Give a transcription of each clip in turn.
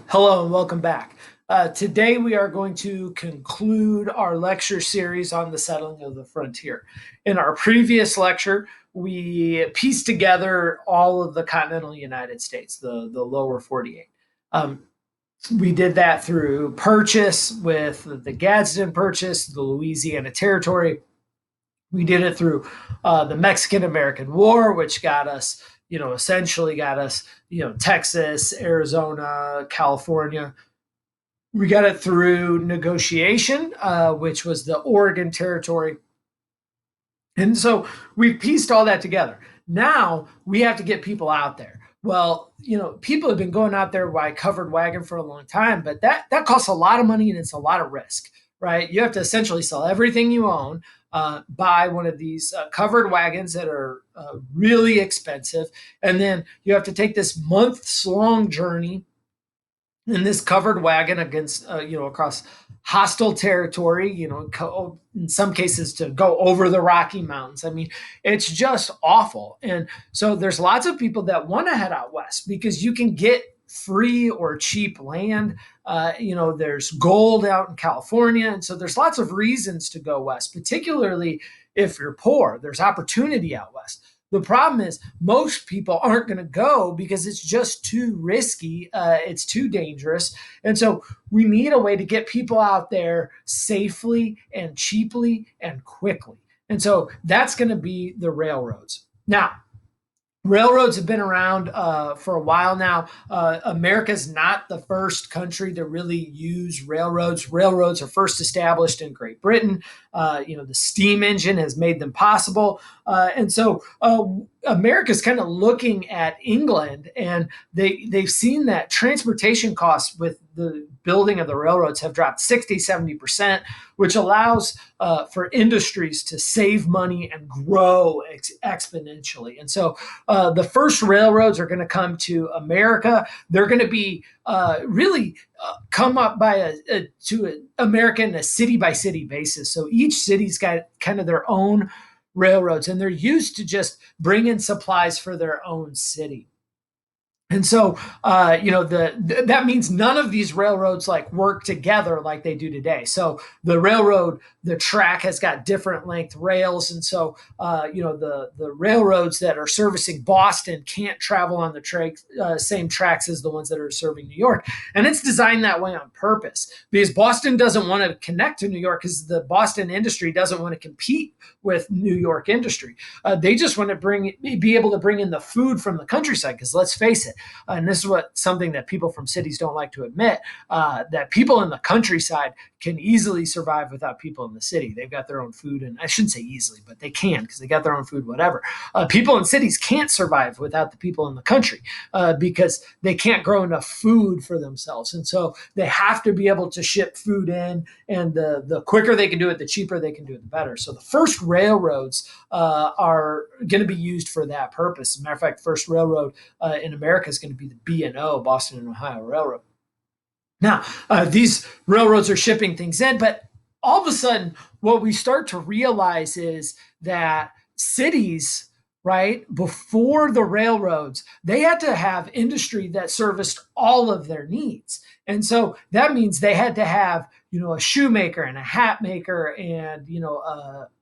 Hello and welcome back. Today we are going to conclude our lecture series on the settling of the frontier. In our previous lecture, we pieced together all of the continental United States, the lower 48. Um, we did that through purchase with the Gadsden Purchase, the Louisiana Territory. We did it through the Mexican American War, which got us, essentially got us, Texas, Arizona, California. We got it through negotiation, which was the Oregon Territory. And so we pieced all that together. Now we have to get people out there. Well, people have been going out there by covered wagon for a long time, but that costs a lot of money and it's a lot of risk, right? You have to essentially sell everything you own, buy one of these covered wagons that are really expensive, and then you have to take this months long journey in this covered wagon against across hostile territory, in some cases to go over the Rocky Mountains. I mean, it's just awful. And so there's lots of people that want to head out west because you can get free or cheap land. There's gold out in California, and so there's lots of reasons to go west, particularly if you're poor. There's opportunity out west. The problem is most people aren't going to go because it's just too risky. It's too dangerous. And so we need a way to get people out there safely and cheaply and quickly. And so that's going to be the railroads. Now, railroads have been around for a while now. America's not the first country to really use railroads. Railroads are first established in Great Britain. The steam engine has made them possible. And so America's kind of looking at England, and they've seen that transportation costs with the building of the railroads have dropped 60-70%, which allows for industries to save money and grow exponentially. And so the first railroads are going to come to America. They're going to be really come up by to America in a city by city basis. So each city's got kind of their own railroads, and they're used to just bringing supplies for their own city. And so, that means none of these railroads like work together like they do today. So the track has got different length rails, and so the railroads that are servicing Boston can't travel on the same tracks as the ones that are serving New York, and it's designed that way on purpose because Boston doesn't want to connect to New York because the Boston industry doesn't want to compete with New York industry. They just want to be able to bring in the food from the countryside because let's face it. And this is something that people from cities don't like to admit, that people in the countryside can easily survive without people in the city. They've got their own food, and I shouldn't say easily, but they can because they got their own food, whatever. People in cities can't survive without the people in the country because they can't grow enough food for themselves. And so they have to be able to ship food in, and the quicker they can do it, the cheaper they can do it, the better. So the first railroads are going to be used for that purpose. As a matter of fact, first railroad in America is going to be the B&O, Boston and Ohio Railroad. Now, these railroads are shipping things in, but all of a sudden, what we start to realize is that cities, right, before the railroads, they had to have industry that serviced all of their needs. And so that means they had to have, a shoemaker and a hat maker and,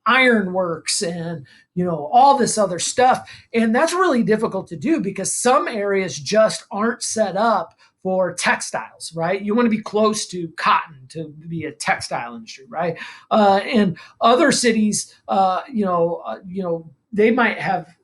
ironworks and, all this other stuff. And that's really difficult to do because some areas just aren't set up for textiles, right? You want to be close to cotton to be a textile industry, right? And other cities, they might have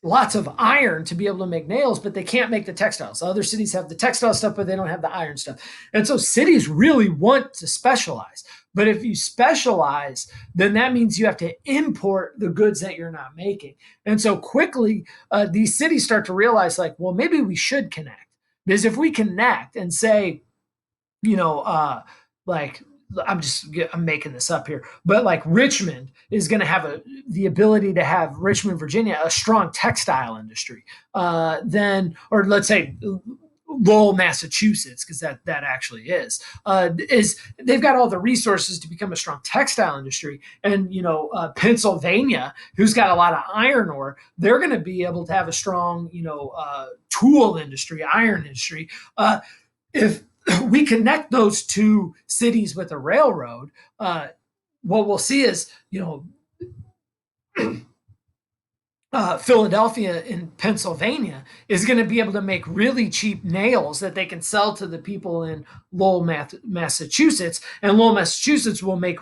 lots of iron to be able to make nails, but they can't make the textiles. Other cities have the textile stuff, but they don't have the iron stuff. And so cities really want to specialize. But if you specialize, then that means you have to import the goods that you're not making. And so quickly, these cities start to realize, like, well, maybe we should connect. Because if we connect and say, like I'm making this up here, but like Richmond is going to have the ability to have Richmond, Virginia, a strong textile industry. Then, or let's say Lowell, Massachusetts, because that actually is they've got all the resources to become a strong textile industry. And Pennsylvania, who's got a lot of iron ore, they're going to be able to have a strong tool industry, iron industry. if we connect those two cities with a railroad, what we'll see is, Philadelphia in Pennsylvania is going to be able to make really cheap nails that they can sell to the people in Lowell, Massachusetts, and Lowell, Massachusetts will make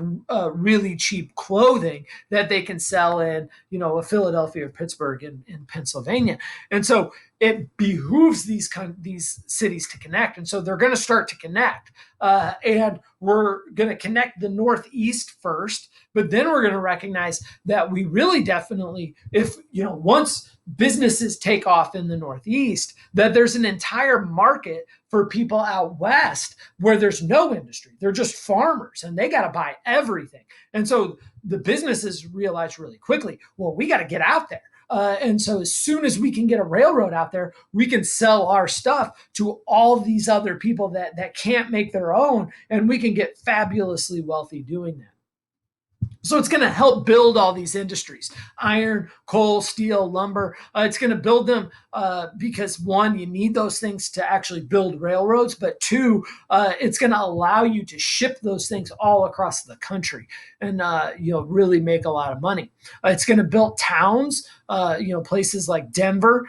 really cheap clothing that they can sell in, a Philadelphia or Pittsburgh in Pennsylvania. And so it behooves these cities to connect, and so they're going to start to connect, and we're going to connect the Northeast first, but then we're going to recognize that we really definitely, if once businesses take off in the Northeast, that there's an entire market for people out west where there's no industry. They're just farmers and they got to buy everything. And so the businesses realize really quickly, well, we got to get out there. And so as soon as we can get a railroad out there, we can sell our stuff to all these other people that can't make their own, and we can get fabulously wealthy doing that. So it's going to help build all these industries: iron, coal, steel, lumber. It's going to build them because, one, you need those things to actually build railroads, but two, it's going to allow you to ship those things all across the country and really make a lot of money. It's going to build towns, places like Denver.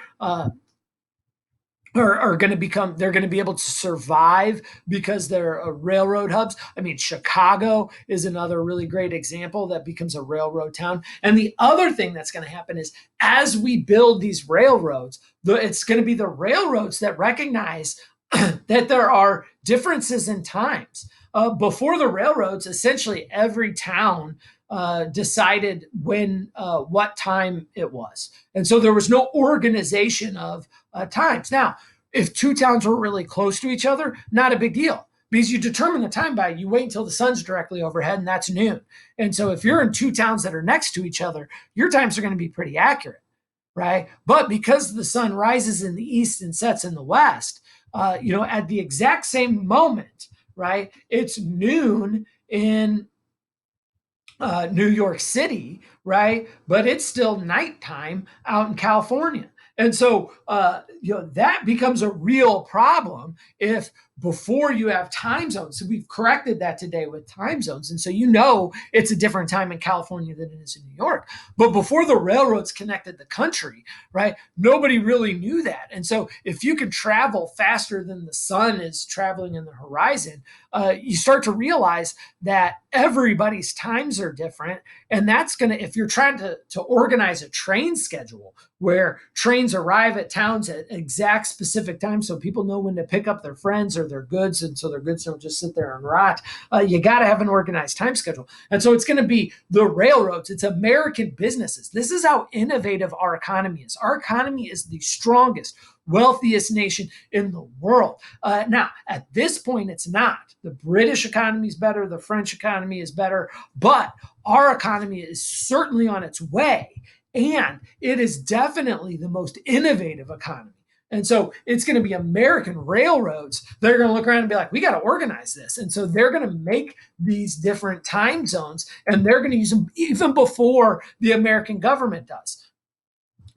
Are going to they're going to be able to survive because they're railroad hubs. I mean, Chicago is another really great example that becomes a railroad town. And the other thing that's going to happen is, as we build these railroads, it's going to be the railroads that recognize that there are differences in times. Before the railroads, essentially every town decided what time it was. And so there was no organization of times. Now, if two towns were really close to each other, not a big deal, because you determine the time by, you wait until the sun's directly overhead, and that's noon. And so if you're in two towns that are next to each other, your times are going to be pretty accurate, right? But because the sun rises in the east and sets in the west, at the exact same moment, right? It's noon in New York City, right? But it's still nighttime out in California. And so, that becomes a real problem if before you have time zones. So we've corrected that today with time zones. And so, it's a different time in California than it is in New York. But before the railroads connected the country, right, nobody really knew that. And so if you can travel faster than the sun is traveling in the horizon, you start to realize that everybody's times are different. And that's going to, if you're trying to organize a train schedule where trains arrive at towns at exact specific times so people know when to pick up their friends or their goods, and so their goods don't just sit there and rot, you got to have an organized time schedule. And so it's going to be the railroads. It's American businesses. This is how innovative our economy is. Our economy is the strongest, wealthiest nation in the world. Now, at this point, it's not. The British economy is better. The French economy is better. But our economy is certainly on its way. And it is definitely the most innovative economy. And so it's going to be American railroads. They're going to look around and be like, we got to organize this. And so they're going to make these different time zones, and they're going to use them even before the American government does.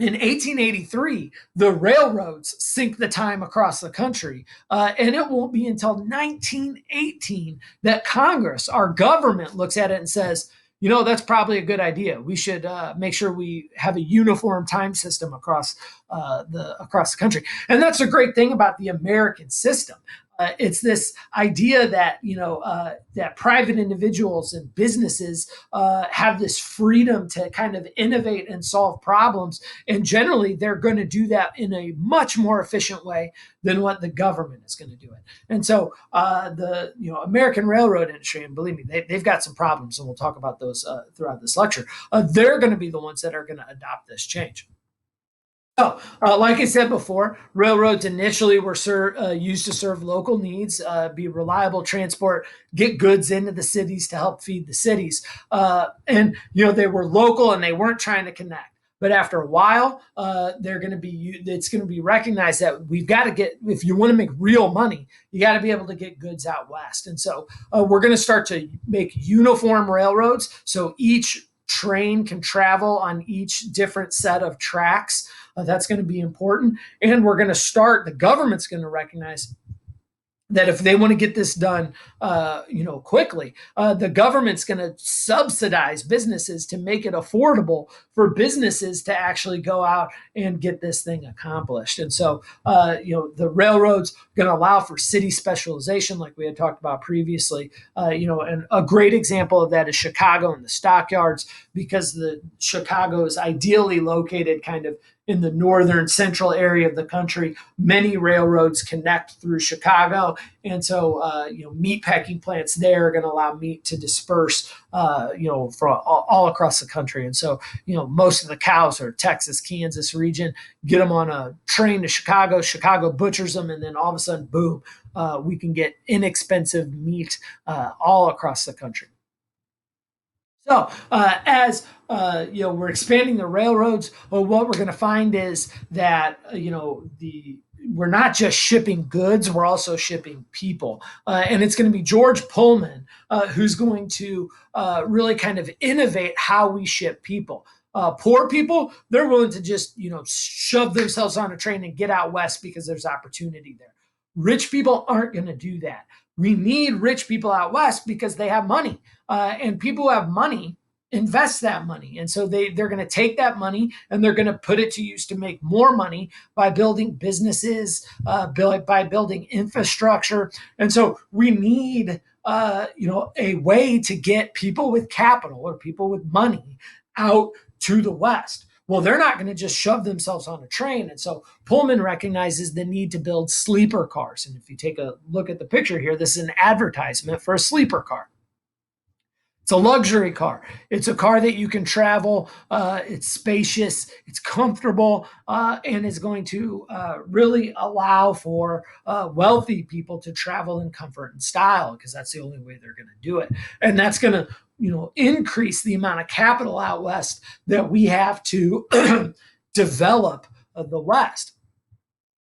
In 1883, the railroads sync the time across the country, and it won't be until 1918 that Congress, our government, looks at it and says, that's probably a good idea. We should make sure we have a uniform time system across the country. And that's a great thing about the American system. It's this idea that that private individuals and businesses have this freedom to kind of innovate and solve problems, and generally they're going to do that in a much more efficient way than what the government is going to do it. And so the American railroad industry, and believe me, they've got some problems, and we'll talk about those throughout this lecture. They're going to be the ones that are going to adopt this change. So, like I said before, railroads initially were used to serve local needs, be reliable transport, get goods into the cities to help feed the cities. And they were local and they weren't trying to connect. But after a while, it's going to be recognized that we've got to get, if you want to make real money, you got to be able to get goods out west. And so we're going to start to make uniform railroads, so each train can travel on each different set of tracks. That's going to be important. And the government's going to recognize that if they want to get this done, quickly, the government's going to subsidize businesses to make it affordable for businesses to actually go out and get this thing accomplished. And so, the railroads going to allow for city specialization, like we had talked about previously. And a great example of that is Chicago and the stockyards, because the Chicago is ideally located kind of in the northern central area of the country. Many railroads connect through Chicago, and so meat packing plants there are going to allow meat to disperse, from all across the country. And so most of the cows are Texas, Kansas region. Get them on a train to Chicago. Chicago butchers them, and then all of a sudden, boom, we can get inexpensive meat all across the country. So, as we're expanding the railroads, well, what we're going to find is that the we're not just shipping goods; we're also shipping people, and it's going to be George Pullman who's going to really kind of innovate how we ship people. Poor people, they're willing to just shove themselves on a train and get out west because there's opportunity there. Rich people aren't going to do that. We need rich people out west because they have money, and people who have money invest that money, and so they're going to take that money and they're going to put it to use to make more money by building businesses, by building infrastructure. And so we need a way to get people with capital or people with money out to the west. Well, they're not going to just shove themselves on a train. And so Pullman recognizes the need to build sleeper cars. And if you take a look at the picture here, this is an advertisement for a sleeper car. It's a luxury car. It's a car that you can travel. It's spacious. It's comfortable, and is going to really allow for wealthy people to travel in comfort and style, because that's the only way they're going to do it. And that's going to increase the amount of capital out west that we have to develop the west.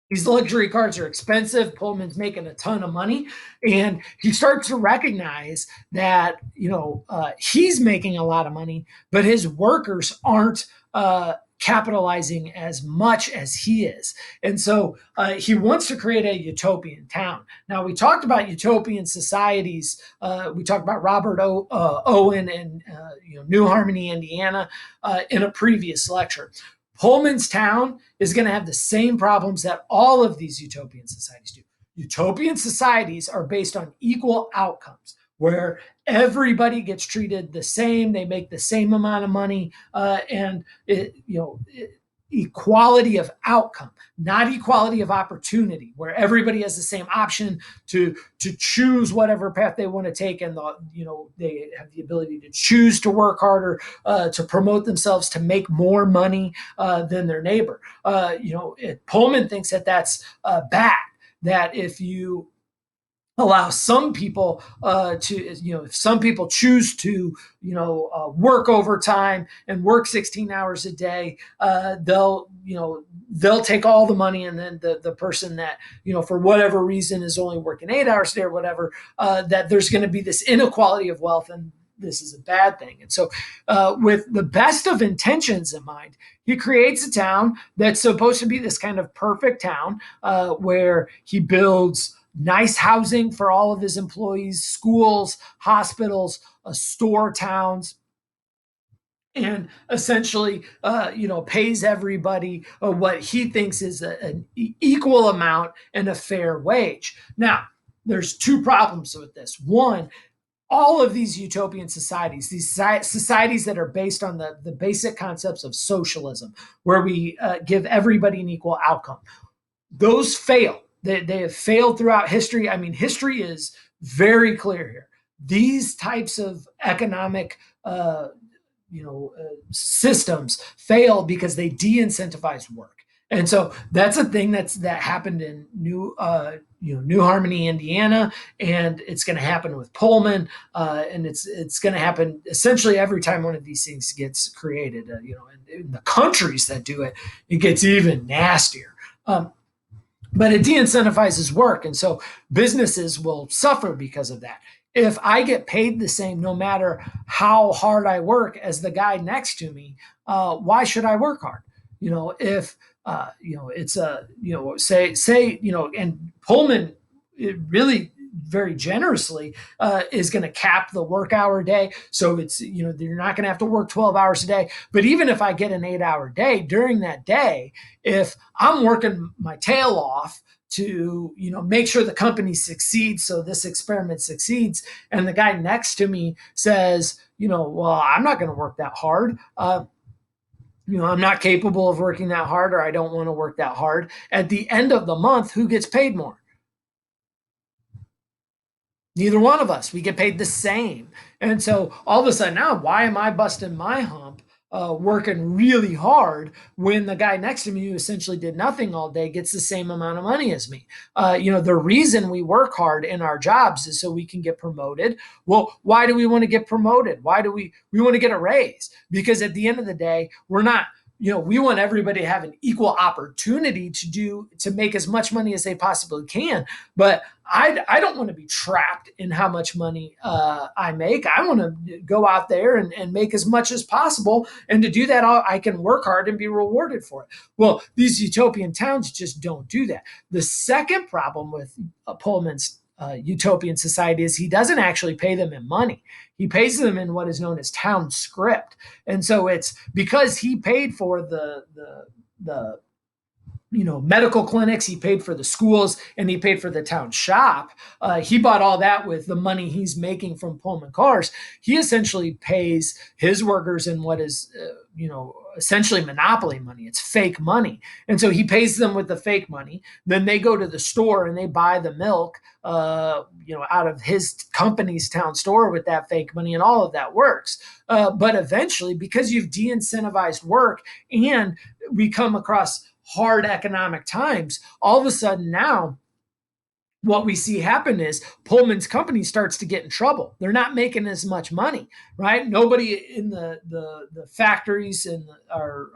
These luxury cars are expensive. Pullman's making a ton of money, and he starts to recognize that he's making a lot of money, but his workers aren't capitalizing as much as he is. And so he wants to create a utopian town. Now, we talked about utopian societies. We talked about Robert Owen and New Harmony, Indiana, in a previous lecture. Pullman's town is going to have the same problems that all of these utopian societies do. Utopian societies are based on equal outcomes, where everybody gets treated the same, they make the same amount of money, and equality of outcome, not equality of opportunity, where everybody has the same option to choose whatever path they want to take, and they have the ability to choose to work harder, to promote themselves, to make more money than their neighbor. Pullman thinks that that's bad. That if you allow some people if some people choose to work overtime and work 16 hours a day, they'll take all the money, and then the person that for whatever reason is only working 8 hours a day or whatever, that there's going to be this inequality of wealth, and this is a bad thing. And so with the best of intentions in mind, he creates a town that's supposed to be this kind of perfect town, where he builds nice housing for all of his employees, schools, hospitals, store towns, and essentially, pays everybody what he thinks is an equal amount and a fair wage. Now, there's two problems with this. One, all of these utopian societies, these societies that are based on the basic concepts of socialism, where we give everybody an equal outcome, those fail. They have failed throughout history. I mean, history is very clear here. These types of economic systems fail because they de-incentivize work. And so that's a thing that happened in New Harmony, Indiana, and it's going to happen with Pullman, and it's going to happen essentially every time one of these things gets created. In the countries that do it, it gets even nastier. But it de-incentivizes work, and so businesses will suffer because of that. If I get paid the same no matter how hard I work as the guy next to me, why should I work hard? If it's a say and Pullman it really very generously is going to cap the work hour day. So it's, you're not going to have to work 12 hours a day. But even if I get an 8 hour day during that day, if I'm working my tail off to, make sure the company succeeds, so this experiment succeeds, and the guy next to me says, well, I'm not going to work that hard. I'm not capable of working that hard, or I don't want to work that hard. At the end of the month, who gets paid more? Neither one of us. We get paid the same. And so all of a sudden now, why am I busting my hump, working really hard when the guy next to me who essentially did nothing all day gets the same amount of money as me? The reason we work hard in our jobs is so we can get promoted. Well, why do we want to get promoted? Why do we want to get a raise? Because at the end of the day, we're not, we want everybody to have an equal opportunity to make as much money as they possibly can. But I don't want to be trapped in how much money I make. I want to go out there and make as much as possible. And to do that, I can work hard and be rewarded for it. Well, these utopian towns just don't do that. The second problem with Pullman's utopian society is he doesn't actually pay them in money. He pays them in what is known as town script. And so it's because he paid for the medical clinics, he paid for the schools, and he paid for the town shop. He bought all that with the money he's making from Pullman cars. He essentially pays his workers in what is, essentially monopoly money. It's fake money. And so he pays them with the fake money. Then they go to the store and they buy the milk, out of his company's town store with that fake money, and all of that works. But eventually, because you've de-incentivized work and we come across hard economic times, all of a sudden now what we see happen is Pullman's company starts to get in trouble. They're not making as much money, right? Nobody in the factories and our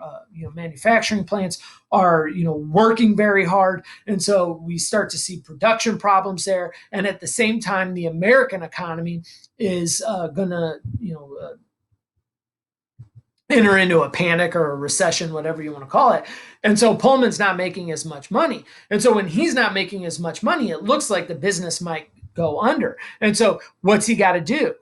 manufacturing plants are working very hard, and so we start to see production problems there. And at the same time, the American economy is going to enter into a panic or a recession, whatever you want to call it. And so Pullman's not making as much money. And so when he's not making as much money, it looks like the business might go under. And so what's he got to do?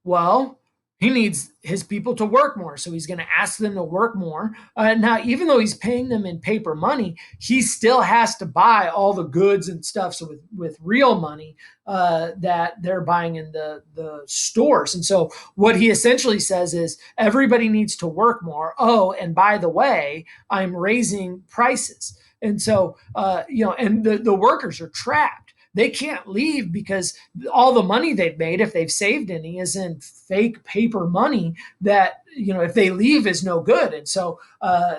Well, he needs his people to work more. So he's going to ask them to work more. Now, even though he's paying them in paper money, he still has to buy all the goods and stuff. So with real money that they're buying in the stores. And so what he essentially says is everybody needs to work more. Oh, and by the way, I'm raising prices. And so, and the workers are trapped. They can't leave because all the money they've made, if they've saved any, is in fake paper money that, if they leave is no good. And so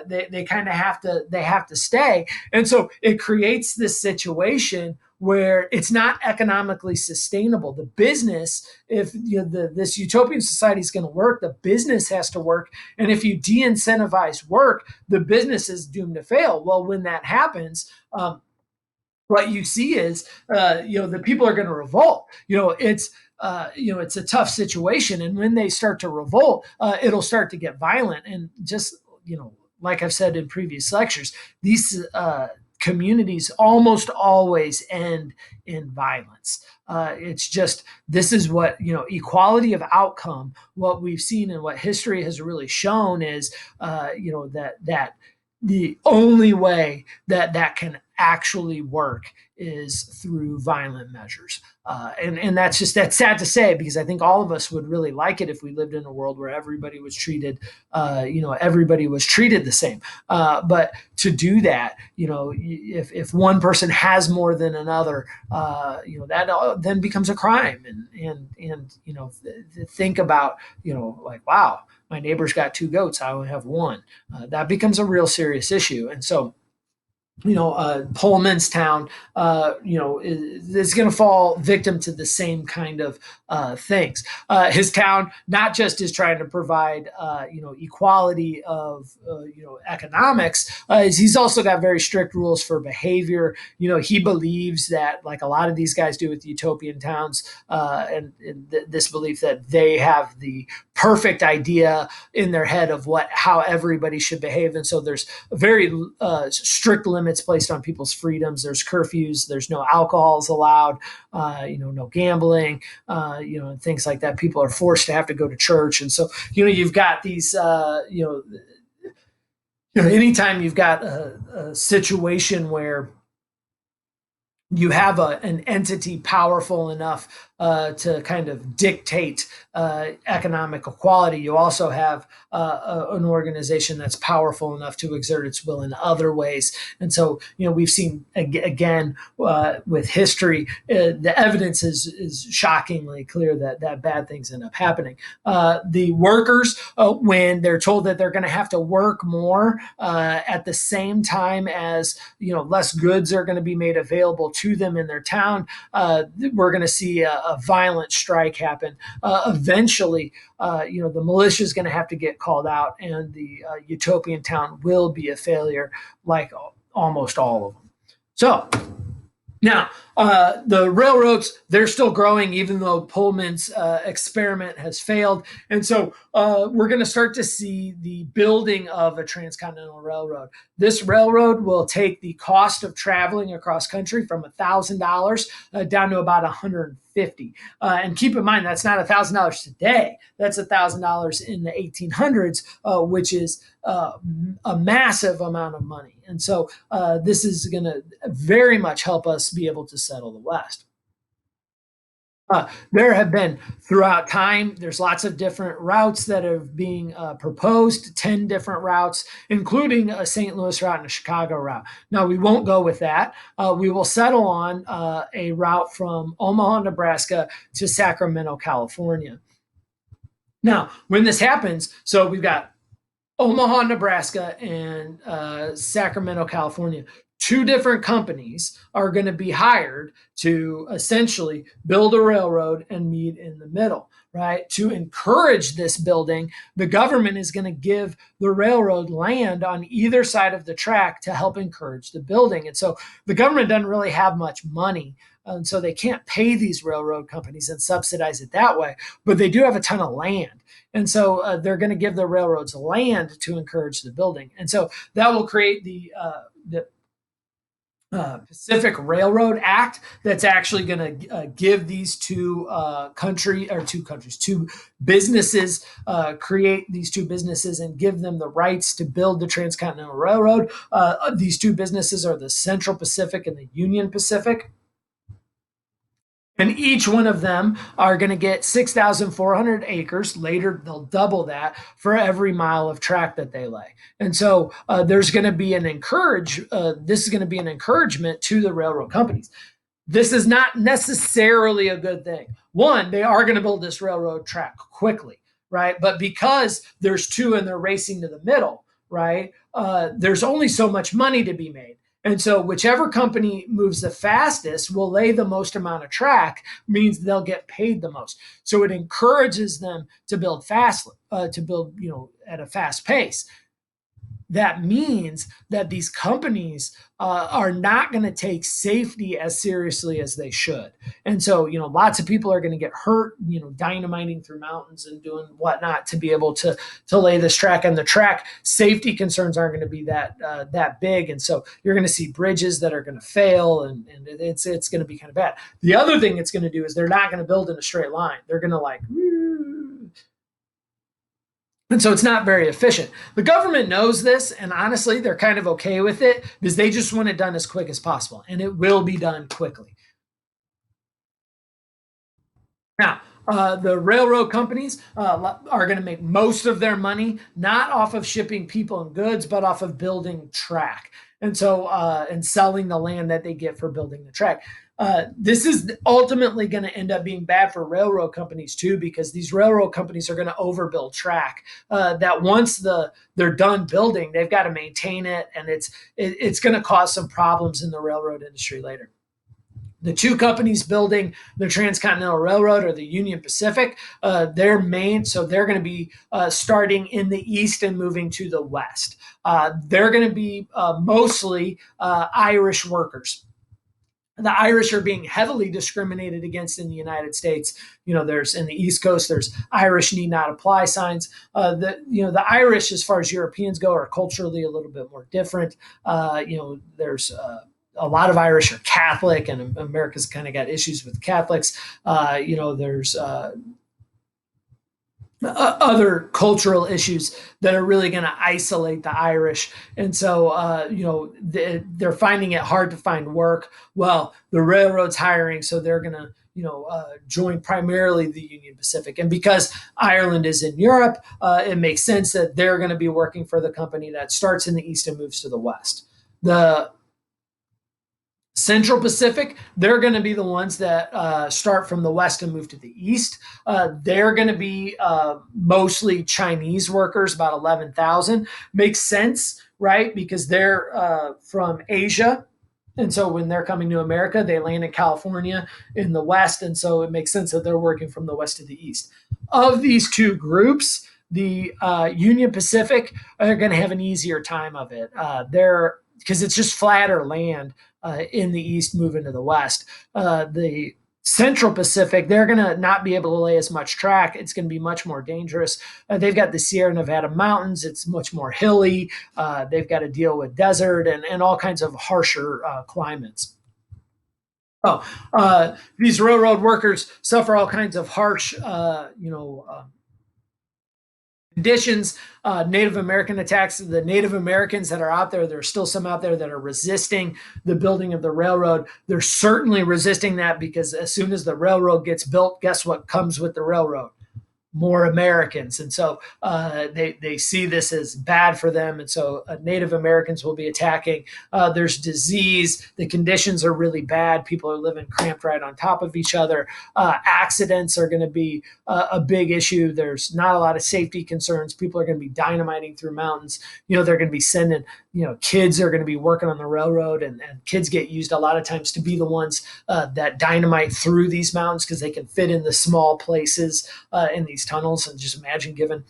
they kind of have to stay. And so it creates this situation where it's not economically sustainable. The business, if this utopian society is going to work, the business has to work. And if you de-incentivize work, the business is doomed to fail. Well, when that happens, what you see is the people are going to revolt. It's a tough situation, and when they start to revolt, it'll start to get violent. And just like I've said in previous lectures, these communities almost always end in violence. It's just, this is what equality of outcome, what we've seen and what history has really shown is that the only way that can actually work is through violent measures. And that's sad to say, because I think all of us would really like it if we lived in a world where everybody was treated, the same. But to do that, if one person has more than another, that then becomes a crime. And think about, like, wow, my neighbor's got 2 goats, I only have 1. That becomes a real serious issue. And so Pullman's town, is going to fall victim to the same kind of things. His town not just is trying to provide, equality of, economics. He's also got very strict rules for behavior. He believes that, like a lot of these guys do with utopian towns, and this belief that they have the perfect idea in their head of how everybody should behave. And so there's very strict limitations limits placed on people's freedoms. There's curfews. There's no alcohols allowed. No gambling. And things like that. People are forced to have to go to church, and so you've got these. Anytime you've got a situation where you have an entity powerful enough to kind of dictate economic equality, you also have an organization that's powerful enough to exert its will in other ways. And so, we've seen again with history, the evidence is shockingly clear that bad things end up happening. The workers, when they're told that they're going to have to work more at the same time as less goods are going to be made available to them in their town, we're going to see a violent strike happen. Eventually, the militia is going to have to get called out, and the utopian town will be a failure, like almost all of them. So now, the railroads, they're still growing, even though Pullman's experiment has failed. And so we're going to start to see the building of a transcontinental railroad. This railroad will take the cost of traveling across country from $1,000 down to about $150. And keep in mind, that's not $1,000 today. That's $1,000 in the 1800s, which is a massive amount of money. And so this is going to very much help us be able to settle the West. There have been throughout time, there's lots of different routes that are being proposed, 10 different routes, including a St. Louis route and a Chicago route. Now, we won't go with that. We will settle on a route from Omaha, Nebraska to Sacramento, California. Now, when this happens, so we've got Omaha, Nebraska, and Sacramento, California. Two different companies are going to be hired to essentially build a railroad and meet in the middle, right? To encourage this building, the government is going to give the railroad land on either side of the track to help encourage the building. And so the government doesn't really have much money, and so they can't pay these railroad companies and subsidize it that way, but they do have a ton of land. And so they're going to give the railroads land to encourage the building. And so that will create the Pacific Railroad Act that's actually going to give these two businesses, create these two businesses and give them the rights to build the Transcontinental Railroad. These two businesses are the Central Pacific and the Union Pacific. And each one of them are going to get 6,400 acres. Later, they'll double that for every mile of track that they lay. And so there's going to be this is going to be an encouragement to the railroad companies. This is not necessarily a good thing. One, they are going to build this railroad track quickly, right? But because there's two and they're racing to the middle, right? There's only so much money to be made. And so whichever company moves the fastest will lay the most amount of track, means they'll get paid the most. So it encourages them to build fast, at a fast pace. That means that these companies are not going to take safety as seriously as they should. And so, lots of people are going to get hurt, dynamiting through mountains and doing whatnot to be able to lay this track. And the track safety concerns aren't going to be that big. And so you're going to see bridges that are going to fail, and it's going to be kind of bad. The other thing it's going to do is they're not going to build in a straight line. They're going to and so it's not very efficient. The government knows this, and honestly, they're kind of okay with it because they just want it done as quick as possible, and it will be done quickly. Now, the railroad companies are going to make most of their money not off of shipping people and goods, but off of building track. And so, and selling the land that they get for building the track. This is ultimately going to end up being bad for railroad companies too, because these railroad companies are going to overbuild track. That once they're done building, they've got to maintain it, and it's going to cause some problems in the railroad industry later. The two companies building the Transcontinental Railroad are the Union Pacific. So they're going to be starting in the east and moving to the west. They're going to be mostly Irish workers. The Irish are being heavily discriminated against in the United States. There's in the East Coast, there's Irish need not apply signs. The Irish, as far as Europeans go, are culturally a little bit more different. There's a lot of Irish are Catholic, and America's kind of got issues with Catholics. There's other cultural issues that are really going to isolate the Irish. And so, they're finding it hard to find work. Well, the railroad's hiring, so they're going to, join primarily the Union Pacific. And because Ireland is in Europe, it makes sense that they're going to be working for the company that starts in the East and moves to the West. The Central Pacific, they're going to be the ones that start from the West and move to the East. They're going to be mostly Chinese workers, about 11,000. Makes sense, right? Because they're from Asia. And so when they're coming to America, they land in California in the West. And so it makes sense that they're working from the West to the East. Of these two groups, the Union Pacific are going to have an easier time of it. Because it's just flatter land in the East moving to the West. The Central Pacific, they're going to not be able to lay as much track. It's going to be much more dangerous. They've got the Sierra Nevada mountains. It's much more hilly. They've got to deal with desert and all kinds of harsher climates. These railroad workers suffer all kinds of harsh, conditions, Native American attacks. The Native Americans that are out there, there's still some out there that are resisting the building of the railroad. They're certainly resisting that because as soon as the railroad gets built, guess what comes with the railroad? More Americans. And so they see this as bad for them. And so Native Americans will be attacking. There's disease. The conditions are really bad. People are living cramped right on top of each other. Accidents are going to be a big issue. There's not a lot of safety concerns. People are going to be dynamiting through mountains. They're going to be sending, kids are going to be working on the railroad, and kids get used a lot of times to be the ones that dynamite through these mountains because they can fit in the small places in these tunnels. And just imagine giving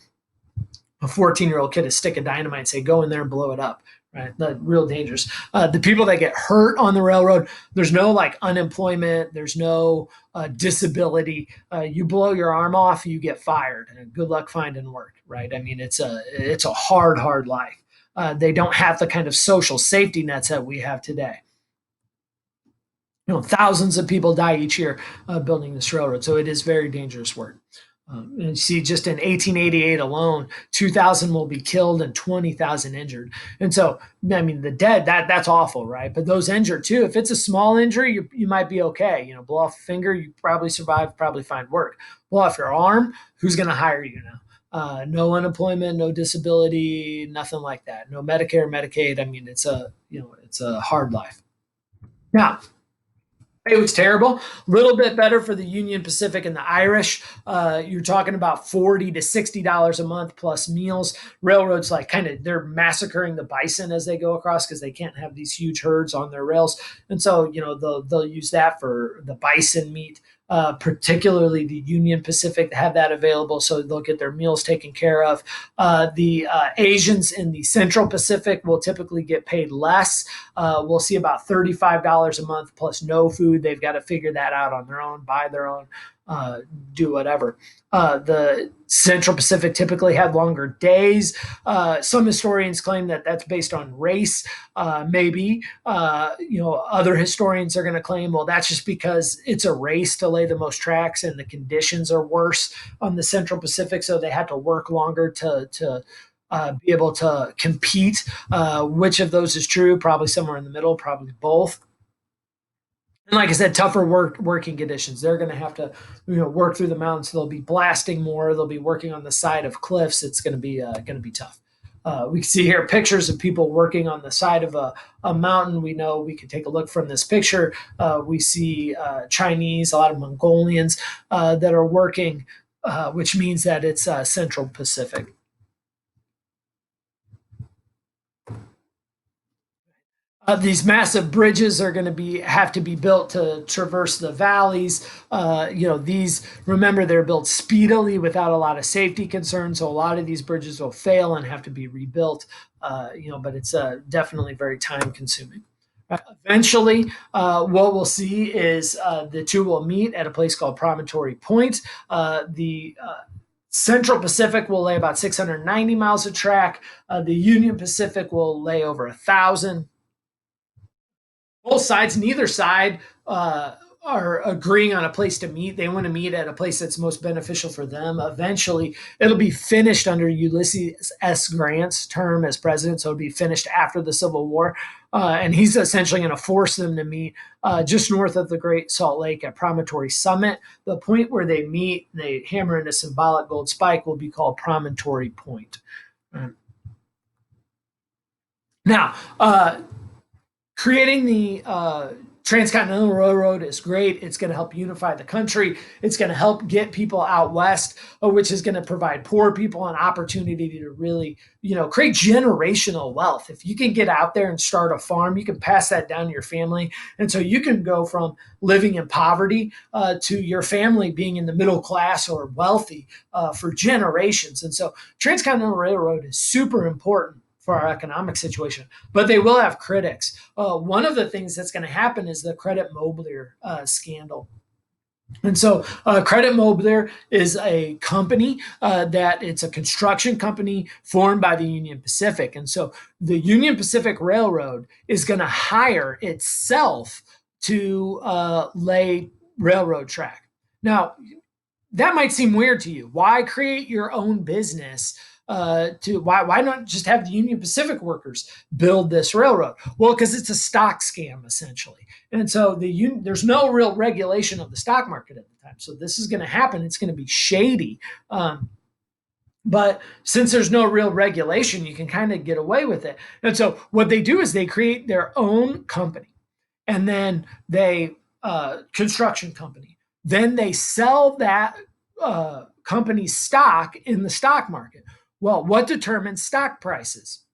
a 14-year-old kid a stick of dynamite and say, go in there and blow it up. Right, real dangerous. The people that get hurt on the railroad, there's no like unemployment, there's no disability. You blow your arm off, you get fired, and good luck finding work. Right? I mean, it's a hard life. They don't have the kind of social safety nets that we have today. Thousands of people die each year building this railroad, so it is very dangerous work. And you see, just in 1888 alone, 2,000 will be killed and 20,000 injured. And so, I mean, the dead, that's awful, right? But those injured too, if it's a small injury, you might be okay. Blow off a finger, you probably survive, probably find work. Blow off your arm, who's going to hire you now? No unemployment, no disability, nothing like that. No Medicare, Medicaid. I mean, it's a hard life. Now, it was terrible. A little bit better for the Union Pacific and the Irish. You're talking about $40 to $60 a month plus meals. Railroads they're massacring the bison as they go across because they can't have these huge herds on their rails, and so they'll use that for the bison meat. Particularly the Union Pacific have that available, so they'll get their meals taken care of. The Asians in the Central Pacific will typically get paid less. We'll see about $35 a month plus no food. They've got to figure that out on their own, buy their own, do whatever. The Central Pacific typically have longer days. Some historians claim that that's based on race. Maybe other historians are going to claim, well, that's just because it's a race to lay the most tracks and the conditions are worse on the Central Pacific, so they had to work longer to be able to compete. Which of those is true? Probably somewhere in the middle, probably both. And like I said, tougher working conditions. They're going to have to, work through the mountains. They'll be blasting more. They'll be working on the side of cliffs. It's going to be tough. We can see here pictures of people working on the side of a mountain. We know we can take a look from this picture. We see Chinese, a lot of Mongolians that are working, which means that it's Central Pacific. These massive bridges are going to have to be built to traverse the valleys. Remember, they're built speedily without a lot of safety concerns. So a lot of these bridges will fail and have to be rebuilt. But it's definitely very time consuming. Eventually, what we'll see is the two will meet at a place called Promontory Point. The Central Pacific will lay about 690 miles of track. The Union Pacific will lay over 1,000. Both sides, neither side, are agreeing on a place to meet. They want to meet at a place that's most beneficial for them. Eventually, it'll be finished under Ulysses S. Grant's term as president, so it'll be finished after the Civil War. And he's essentially going to force them to meet just north of the Great Salt Lake at Promontory Summit. The point where they meet, they hammer in a symbolic gold spike, will be called Promontory Point. Now, creating the Transcontinental Railroad is great. It's going to help unify the country. It's going to help get people out west, which is going to provide poor people an opportunity to really, create generational wealth. If you can get out there and start a farm, you can pass that down to your family. And so you can go from living in poverty to your family being in the middle class or wealthy for generations. And so Transcontinental Railroad is super important for our economic situation, but they will have critics. One of the things that's going to happen is the Credit Mobilier scandal. And so Credit Mobilier is a company that it's a construction company formed by the Union Pacific. And so the Union Pacific Railroad is going to hire itself to lay railroad track. Now, that might seem weird to you. Why create your own business? Why not just have the Union Pacific workers build this railroad? Well, because it's a stock scam essentially, and so there's no real regulation of the stock market at the time. So this is going to happen. It's going to be shady, but since there's no real regulation, you can kind of get away with it. And so what they do is they create their own company, and then they construction company. Then they sell that company's stock in the stock market. Well, what determines stock prices?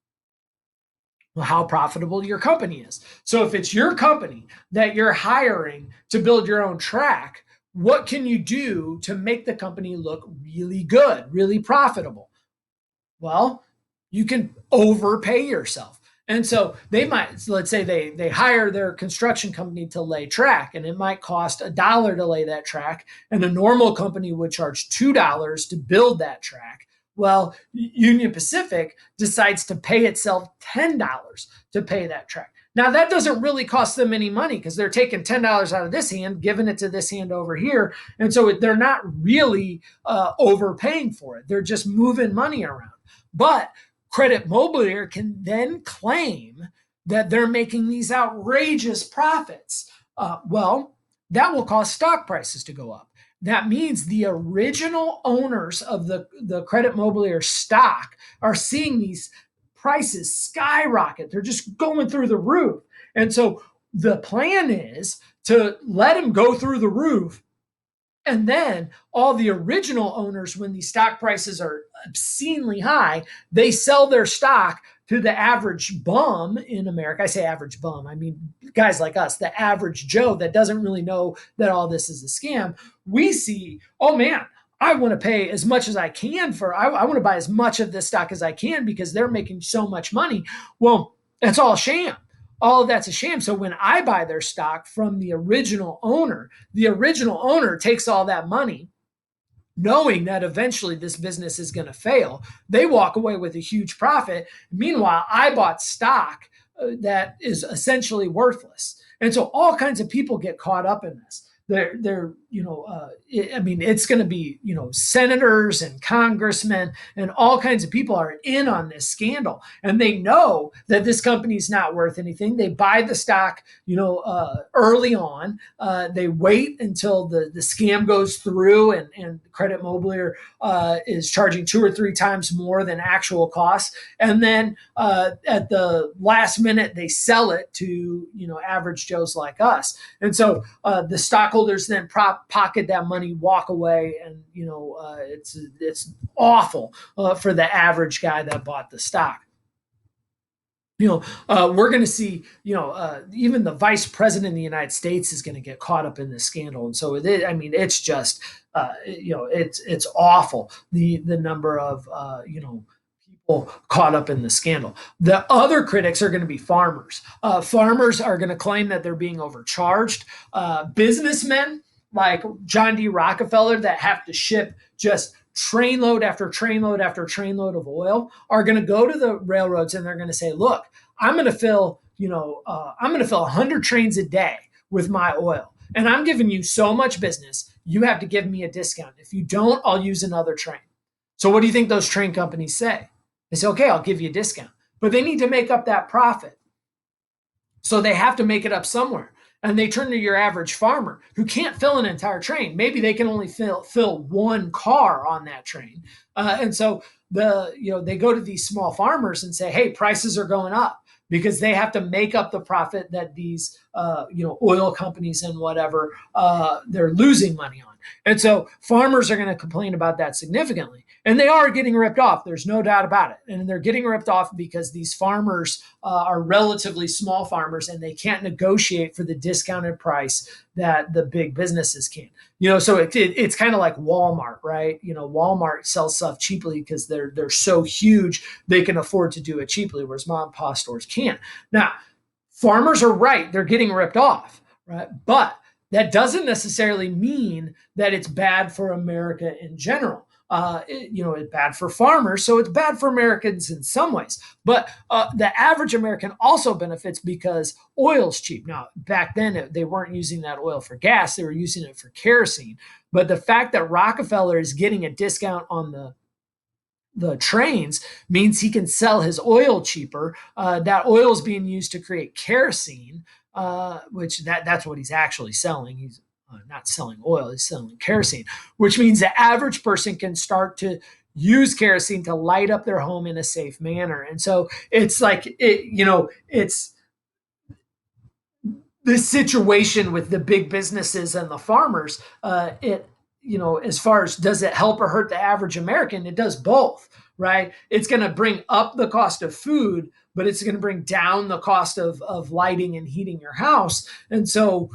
Well, how profitable your company is. So if it's your company that you're hiring to build your own track, what can you do to make the company look really good, really profitable? Well, you can overpay yourself. And so they might, let's say they hire their construction company to lay track, and it might cost $1 to lay that track, and a normal company would charge $2 to build that track. Well, Union Pacific decides to pay itself $10 to pay that track. Now, that doesn't really cost them any money because they're taking $10 out of this hand, giving it to this hand over here. And so they're not really overpaying for it. They're just moving money around. But Credit Mobilier can then claim that they're making these outrageous profits. Well, that will cause stock prices to go up. That means the original owners of the Credit Mobilier stock are seeing these prices skyrocket. They're just going through the roof. And so the plan is to let them go through the roof. And then all the original owners, when these stock prices are obscenely high, they sell their stock to the average bum in America. I say average bum, I mean guys like us, the average Joe that doesn't really know that all this is a scam. We see, oh man, I want to pay as much as I can I want to buy as much of this stock as I can because they're making so much money. Well, that's all a sham. All of that's a sham. So when I buy their stock from the original owner takes all that money, knowing that eventually this business is going to fail. They walk away with a huge profit. Meanwhile, I bought stock that is essentially worthless. And so all kinds of people get caught up in this. It's going to be, senators and congressmen and all kinds of people are in on this scandal, and they know that this company's not worth anything. They buy the stock, early on. They wait until the scam goes through, and Credit Mobilier is charging 2 or 3 times more than actual costs, and then at the last minute they sell it to average Joes like us, and so the stockholders then pocket that money, walk away, and it's awful for the average guy that bought the stock. We're going to see, even the vice president of the United States is going to get caught up in this scandal, and so it's just, it's awful the number of people people caught up in the scandal. The other critics are going to be farmers. Farmers are going to claim that they're being overcharged. Businessmen like John D. Rockefeller that have to ship just trainload after trainload after trainload of oil are going to go to the railroads and they're going to say, look, I'm going to fill, I'm going to fill 100 trains a day with my oil. And I'm giving you so much business, you have to give me a discount. If you don't, I'll use another train. So what do you think those train companies say? They say, okay, I'll give you a discount. But they need to make up that profit. So they have to make it up somewhere. And they turn to your average farmer who can't fill an entire train. Maybe they can only fill one car on that train. And so they go to these small farmers and say, hey, prices are going up because they have to make up the profit that these oil companies and whatever they're losing money on. And so farmers are going to complain about that significantly. And they are getting ripped off. There's no doubt about it. And they're getting ripped off because these farmers are relatively small farmers and they can't negotiate for the discounted price that the big businesses can. So it's kind of like Walmart, right? Walmart sells stuff cheaply because they're so huge they can afford to do it cheaply, whereas mom and pop stores can't. Now, farmers are right; they're getting ripped off, right? But that doesn't necessarily mean that it's bad for America in general. It's bad for farmers, so it's bad for Americans in some ways. But the average American also benefits because oil's cheap. Now, back then, they weren't using that oil for gas, they were using it for kerosene. But the fact that Rockefeller is getting a discount on the trains means he can sell his oil cheaper. That oil is being used to create kerosene, which that's what he's actually selling. He's not selling oil, he's selling kerosene, which means the average person can start to use kerosene to light up their home in a safe manner. And so it's like, it's this situation with the big businesses and the farmers. As far as does it help or hurt the average American, it does both, right? It's going to bring up the cost of food, but it's going to bring down the cost of lighting and heating your house. And so,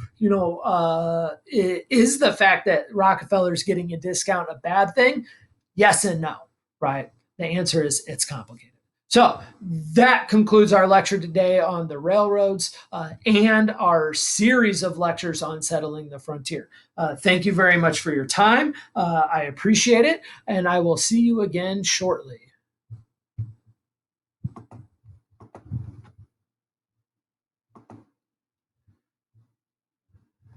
is the fact that Rockefeller's getting a discount a bad thing? Yes and no, right? The answer is it's complicated. So that concludes our lecture today on the railroads and our series of lectures on settling the frontier. Thank you very much for your time. I appreciate it, and I will see you again shortly.